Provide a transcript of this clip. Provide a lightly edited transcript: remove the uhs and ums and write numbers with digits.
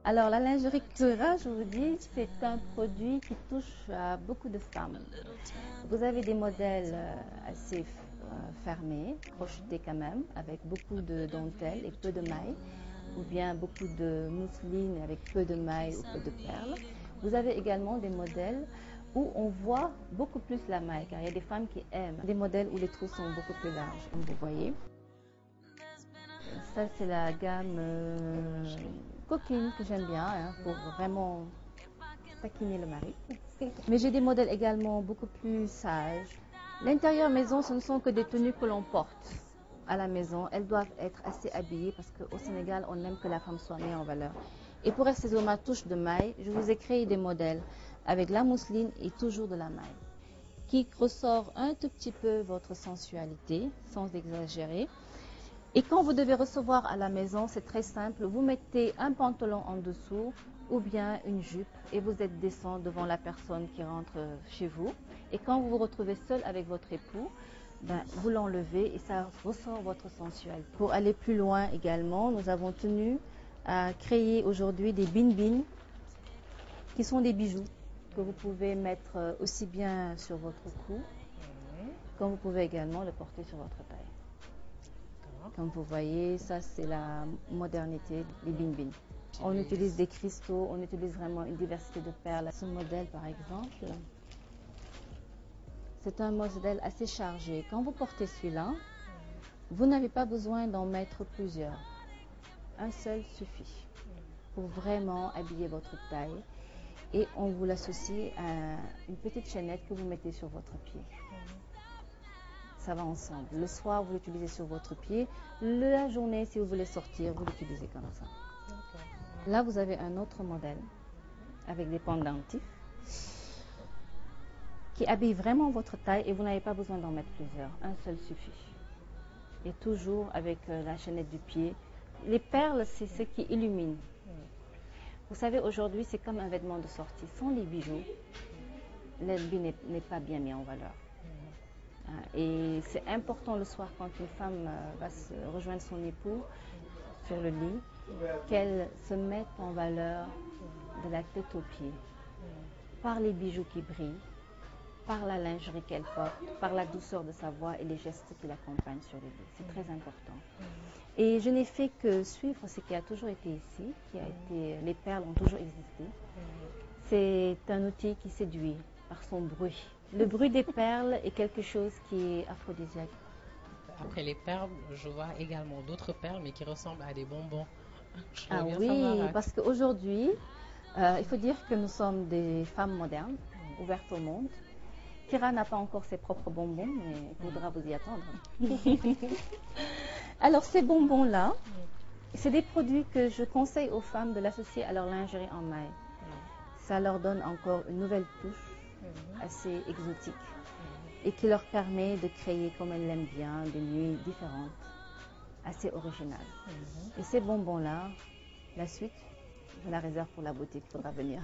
Alors, la lingerie Cura, je vous dis, c'est un produit qui touche à beaucoup de femmes. Vous avez des modèles assez fermés, crochetés quand même, avec beaucoup de dentelle et peu de mailles, ou bien beaucoup de mousseline avec peu de mailles ou peu de perles. Vous avez également des modèles où on voit beaucoup plus la maille, car il y a des femmes qui aiment des modèles où les trous sont beaucoup plus larges, comme vous voyez. Ça, c'est la gamme coquine que j'aime bien pour vraiment taquiner le mari. Mais j'ai des modèles également beaucoup plus sages. L'intérieur maison, ce ne sont que des tenues que l'on porte à la maison. Elles doivent être assez habillées parce qu'au Sénégal, on aime que la femme soit mise en valeur. Et pour rester sur ma touche de maille, je vous ai créé des modèles avec la mousseline et toujours de la maille, qui ressort un tout petit peu votre sensualité, sans exagérer. Et quand vous devez recevoir à la maison, c'est très simple. Vous mettez un pantalon en dessous ou bien une jupe et vous êtes décent devant la personne qui rentre chez vous. Et quand vous vous retrouvez seul avec votre époux, vous l'enlevez et ça ressort votre sensualité. Pour aller plus loin également, nous avons tenu à créer aujourd'hui des bin-bin qui sont des bijoux que vous pouvez mettre aussi bien sur votre cou, comme vous pouvez également le porter sur votre taille. Comme vous voyez, ça c'est la modernité des bin-bin. On utilise des cristaux, on utilise vraiment une diversité de perles. Ce modèle par exemple, c'est un modèle assez chargé. Quand vous portez celui-là, vous n'avez pas besoin d'en mettre plusieurs. Un seul suffit pour vraiment habiller votre taille. Et on vous l'associe à une petite chaînette que vous mettez sur votre pied. Ça va ensemble. Le soir, vous l'utilisez sur votre pied. La journée, si vous voulez sortir, vous l'utilisez comme ça. Là, vous avez un autre modèle avec des pendentifs qui habille vraiment votre taille et vous n'avez pas besoin d'en mettre plusieurs. Un seul suffit. Et toujours avec la chaînette du pied. Les perles, c'est ce qui illumine. Vous savez, aujourd'hui, c'est comme un vêtement de sortie. Sans les bijoux, l'habit n'est pas bien mis en valeur. Et c'est important le soir quand une femme va rejoindre son époux sur le lit, qu'elle se mette en valeur de la tête aux pieds, par les bijoux qui brillent, par la lingerie qu'elle porte, par la douceur de sa voix et les gestes qui l'accompagnent sur le lit. C'est très important. Et je n'ai fait que suivre ce qui a toujours été ici, les perles ont toujours existé. C'est un outil qui séduit par son bruit. Le bruit des perles est quelque chose qui est aphrodisiaque. Après les perles, je vois également d'autres perles, mais qui ressemblent à des bonbons. Je Ah veux bien savoir. oui, parce qu'aujourd'hui, il faut dire que nous sommes des femmes modernes, ouvertes au monde. Kira n'a pas encore ses propres bonbons, mais il faudra vous y attendre. Alors ces bonbons-là, c'est des produits que je conseille aux femmes de l'associer à leur lingerie en maille. Ça leur donne encore une nouvelle touche assez exotique et qui leur permet de créer, comme elles l'aiment bien, des nuits différentes, assez originales. Et ces bonbons-là, la suite, je la réserve pour la boutique, il faudra venir.